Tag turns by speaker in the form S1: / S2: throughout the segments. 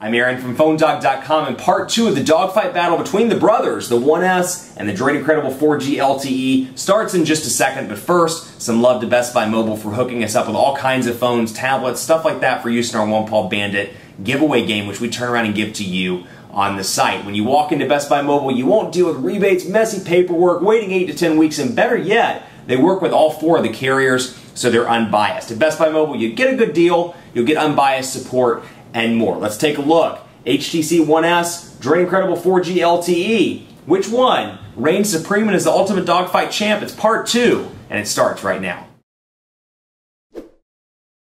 S1: I'm Aaron from PhoneDog.com, and part 2 of the dogfight battle between the brothers, the One S and the DROID Incredible 4G LTE, starts in just a second. But first, some love to Best Buy Mobile for hooking us up with all kinds of phones, tablets, stuff like that for use in our One Paw Bandit giveaway game, which we turn around and give to you on the site. When you walk into Best Buy Mobile, you won't deal with rebates, messy paperwork, waiting 8 to 10 weeks, and better yet, they work with all 4 of the carriers, so they're unbiased. At Best Buy Mobile, you get a good deal, you'll get unbiased support, and more. Let's take a look. HTC One S, DROID Incredible 4G LTE. Which one reigns supreme and is the ultimate dogfight champ? It's part 2, and it starts right now.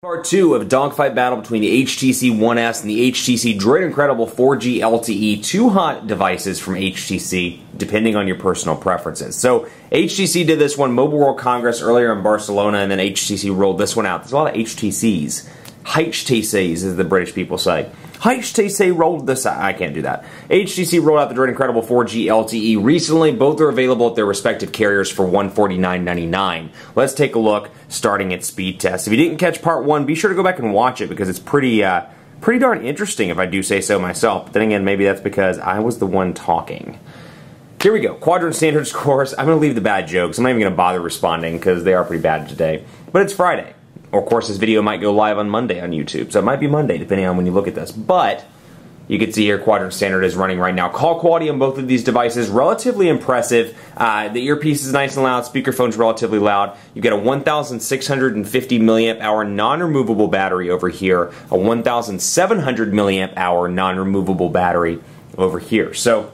S1: Part 2 of a dogfight battle between the HTC One S and the HTC DROID Incredible 4G LTE. 2 hot devices from HTC, depending on your personal preferences. So HTC did this one, Mobile World Congress, earlier in Barcelona, and then HTC rolled this one out. There's a lot of HTCs. HTCs, as the British people say. HTC rolled this out. I can't do that. HTC rolled out the DROID Incredible 4G LTE recently. Both are available at their respective carriers for $149.99. Let's take a look, starting at speed test. If you didn't catch part 1, be sure to go back and watch it because it's pretty darn interesting, if I do say so myself. But then again, maybe that's because I was the one talking. Here we go. Quadrant standard scores. I'm going to leave the bad jokes. I'm not even going to bother responding because they are pretty bad today. But it's Friday. Or, of course, this video might go live on Monday on YouTube, so it might be Monday, depending on when you look at this. But you can see here Quadrant Standard is running right now. Call quality on both of these devices, relatively impressive. The earpiece is nice and loud. Speakerphone's relatively loud. You get a 1,650 milliamp hour non-removable battery over here, a 1,700 milliamp hour non-removable battery over here. So,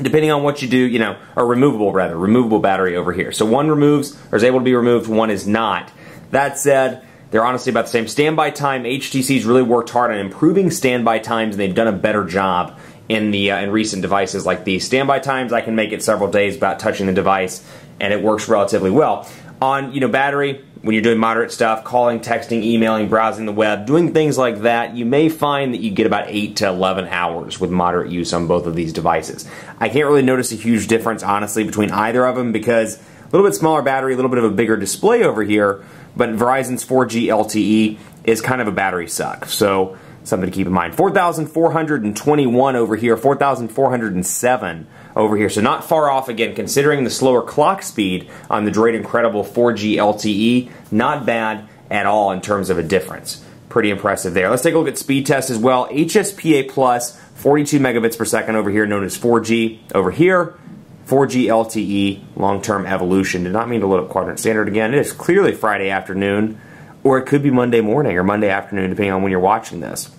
S1: depending on what you do, you know, or removable battery over here. So one removes, or is able to be removed, one is not. That said, they're honestly about the same. Standby time, HTC's really worked hard on improving standby times, and they've done a better job in recent devices like these. Standby times, I can make it several days without touching the device, and it works relatively well. On, battery, when you're doing moderate stuff, calling, texting, emailing, browsing the web, doing things like that, you may find that you get about 8 to 11 hours with moderate use on both of these devices. I can't really notice a huge difference, honestly, between either of them because a little bit smaller battery, a little bit of a bigger display over here, but Verizon's 4G LTE is kind of a battery suck, so something to keep in mind. 4,421 over here, 4,407 over here, so not far off again, considering the slower clock speed on the DROID Incredible 4G LTE. Not bad at all in terms of a difference. Pretty impressive there. Let's take a look at speed test as well. HSPA Plus, 42 megabits per second over here, known as 4G over here. 4G LTE long-term evolution. Did not mean to load up Quadrant Standard again. It is clearly Friday afternoon, or it could be Monday morning or Monday afternoon, depending on when you're watching this.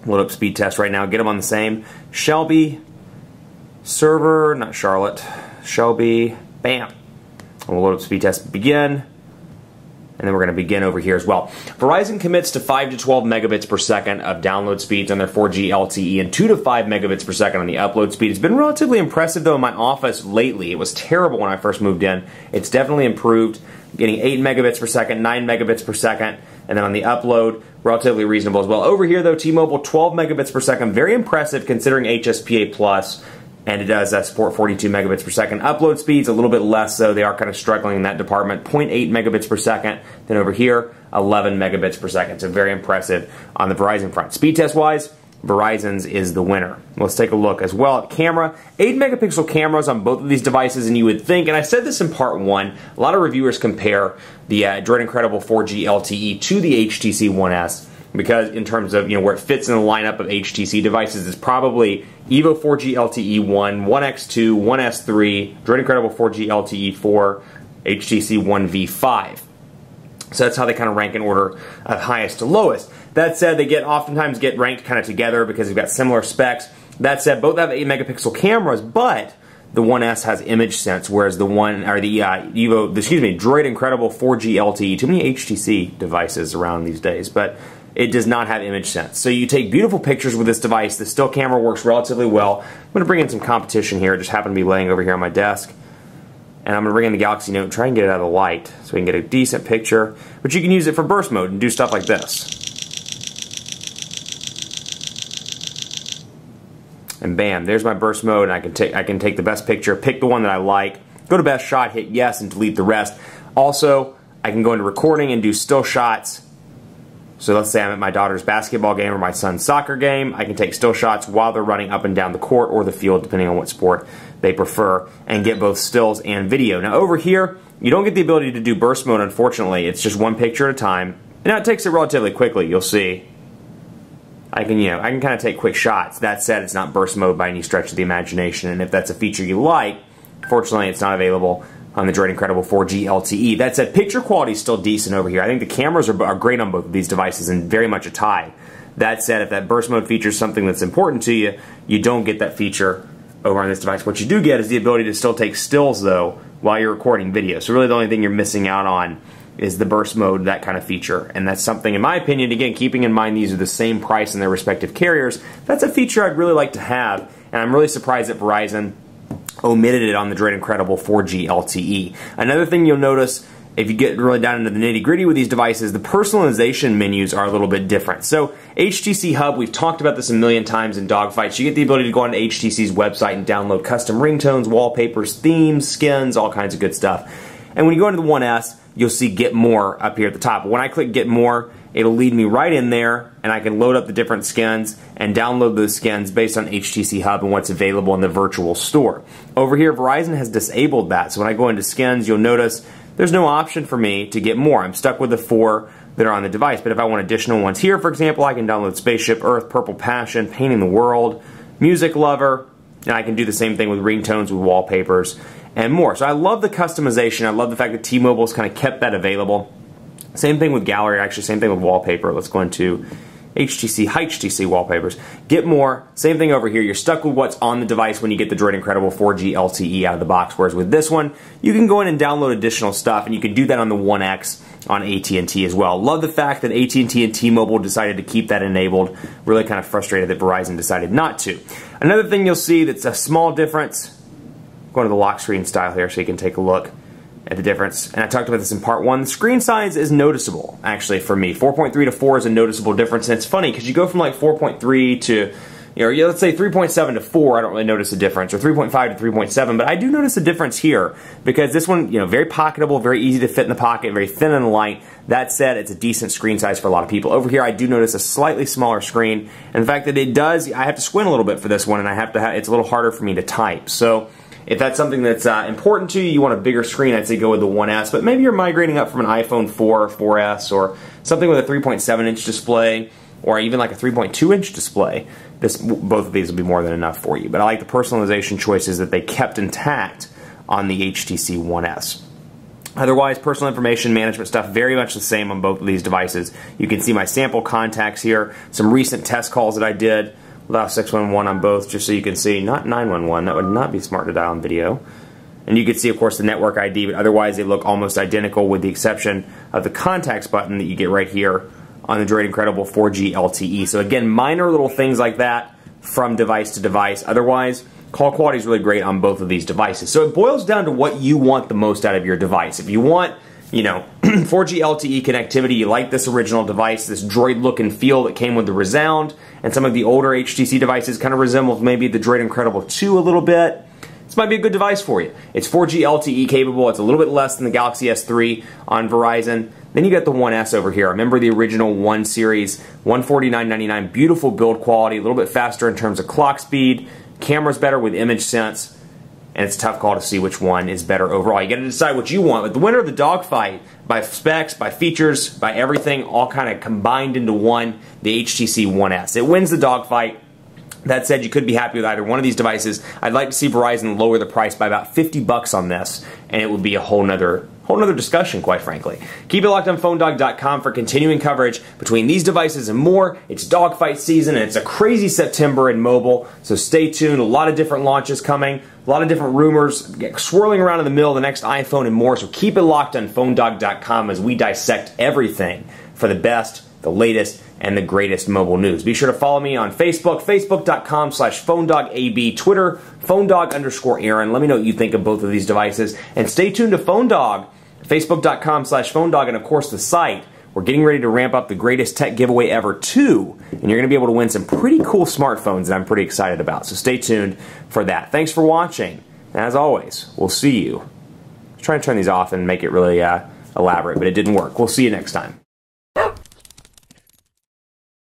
S1: Load up speed test right now. Get them on the same. Shelby, server, not Charlotte. Shelby, bam. We'll load up speed test. Begin. And then we're going to begin over here as well. Verizon commits to 5 to 12 megabits per second of download speeds on their 4G LTE and 2 to 5 megabits per second on the upload speed. It's been relatively impressive though in my office lately. It was terrible when I first moved in. It's definitely improved. Getting 8 megabits per second, 9 megabits per second, and then on the upload, relatively reasonable as well. Over here though, T-Mobile 12 megabits per second. Very impressive considering HSPA Plus. And it does support 42 megabits per second. Upload speeds a little bit less, so they are kind of struggling in that department. 0.8 megabits per second. Then over here, 11 megabits per second. So very impressive on the Verizon front. Speed test wise, Verizon's is the winner. Let's take a look as well at camera. 8 megapixel cameras on both of these devices, and you would think, and I said this in part 1, a lot of reviewers compare the DROID Incredible 4G LTE to the HTC One S. Because in terms of where it fits in the lineup of HTC devices, it's probably Evo 4G LTE 1, One X2, One S3, DROID Incredible 4G LTE 4, HTC One V5. So that's how they kind of rank in order of highest to lowest. That said, they oftentimes get ranked kind of together because they've got similar specs. That said, both have 8 megapixel cameras, but the One S has ImageSense, whereas the DROID Incredible 4G LTE. Too many HTC devices around these days, but it does not have ImageSense. So you take beautiful pictures with this device. The still camera works relatively well. I'm going to bring in some competition here. It just happened to be laying over here on my desk. And I'm going to bring in the Galaxy Note and try and get it out of the light so we can get a decent picture. But you can use it for burst mode and do stuff like this. And bam, there's my burst mode, and I can take the best picture, pick the one that I like, go to best shot, hit yes, and delete the rest. Also, I can go into recording and do still shots So let's say I'm at my daughter's basketball game or my son's soccer game. I can take still shots while they're running up and down the court or the field, depending on what sport they prefer, and get both stills and video. Now over here, you don't get the ability to do burst mode, unfortunately. It's just one picture at a time. Now it takes it relatively quickly, you'll see. I can kind of take quick shots. That said, it's not burst mode by any stretch of the imagination, and if that's a feature you like, fortunately it's not available on the DROID Incredible 4G LTE. That said, picture quality is still decent over here. I think the cameras are great on both of these devices and very much a tie. That said, if that burst mode feature is something that's important to you, you don't get that feature over on this device. What you do get is the ability to still take stills, though, while you're recording video. So really the only thing you're missing out on is the burst mode, that kind of feature. And that's something, in my opinion, again, keeping in mind these are the same price in their respective carriers, that's a feature I'd really like to have. And I'm really surprised that Verizon omitted it on the DROID Incredible 4G LTE. Another thing you'll notice, if you get really down into the nitty-gritty with these devices, the personalization menus are a little bit different. So HTC Hub, we've talked about this a million times in Dogfight. You get the ability to go onto HTC's website and download custom ringtones, wallpapers, themes, skins, all kinds of good stuff. And when you go into the One S, you'll see Get More up here at the top. When I click Get More, it'll lead me right in there, and I can load up the different skins and download those skins based on HTC Hub and what's available in the virtual store. Over here, Verizon has disabled that, so when I go into skins, you'll notice there's no option for me to get more. I'm stuck with the 4 that are on the device, but if I want additional ones here, for example, I can download Spaceship Earth, Purple Passion, Painting the World, Music Lover, and I can do the same thing with ringtones, with wallpapers, and more. So I love the customization. I love the fact that T-Mobile's kind of kept that available. Same thing with gallery, actually, same thing with wallpaper. Let's go into HTC wallpapers. Get More, same thing over here. You're stuck with what's on the device when you get the DROID Incredible 4G LTE out of the box, whereas with this one, you can go in and download additional stuff, and you can do that on the One X on AT&T as well. Love the fact that AT&T and T-Mobile decided to keep that enabled. Really kind of frustrated that Verizon decided not to. Another thing you'll see that's a small difference, go to the lock screen style here so you can take a look at the difference, and I talked about this in part 1. The screen size is noticeable, actually, for me. 4.3 to 4 is a noticeable difference, and it's funny because you go from like 4.3 to, let's say 3.7 to 4, I don't really notice a difference, or 3.5 to 3.7, but I do notice a difference here because this one, very pocketable, very easy to fit in the pocket, very thin and light. That said, it's a decent screen size for a lot of people. Over here, I do notice a slightly smaller screen, and the fact that it does, I have to squint a little bit for this one, and it's a little harder for me to type. So if that's something that's important to you, you want a bigger screen, I'd say go with the One S, but maybe you're migrating up from an iPhone 4 or 4S or something with a 3.7-inch display or even like a 3.2-inch display. Both of these will be more than enough for you, but I like the personalization choices that they kept intact on the HTC One S. Otherwise, personal information management stuff, very much the same on both of these devices. You can see my sample contacts here, some recent test calls that I did. Allow 611 on both, just so you can see, not 911, that would not be smart to dial on video. And you can see, of course, the network ID, but otherwise they look almost identical with the exception of the contacts button that you get right here on the DROID Incredible 4G LTE. So again, minor little things like that from device to device. Otherwise, call quality is really great on both of these devices. So it boils down to what you want the most out of your device. If you want 4G LTE connectivity, you like this original device, this Droid look and feel that came with the Resound, and some of the older HTC devices kind of resembles maybe the DROID Incredible 2 a little bit. This might be a good device for you. It's 4G LTE capable, it's a little bit less than the Galaxy S3 on Verizon. Then you got the One S over here. Remember the original One series, $149.99, beautiful build quality, a little bit faster in terms of clock speed, camera's better with ImageSense, and it's a tough call to see which one is better overall. You got to decide what you want, but the winner of the dogfight, by specs, by features, by everything, all kind of combined into one, the HTC One S. It wins the dogfight. That said, you could be happy with either one of these devices. I'd like to see Verizon lower the price by about 50 bucks on this, and it would be a whole nother discussion, quite frankly. Keep it locked on PhoneDog.com for continuing coverage between these devices and more. It's dogfight season, and it's a crazy September in mobile, so stay tuned. A lot of different launches coming, a lot of different rumors swirling around in the middle of the next iPhone and more, so keep it locked on PhoneDog.com as we dissect everything for the best, the latest, and the greatest mobile news. Be sure to follow me on Facebook, facebook.com/PhoneDogAB, Twitter, PhoneDog_Aaron. Let me know what you think of both of these devices. And stay tuned to PhoneDog, facebook.com/PhoneDog, and of course the site. We're getting ready to ramp up the greatest tech giveaway ever 2, and you're going to be able to win some pretty cool smartphones that I'm pretty excited about. So stay tuned for that. Thanks for watching. And as always, we'll see you. I was trying to turn these off and make it really elaborate, but it didn't work. We'll see you next time.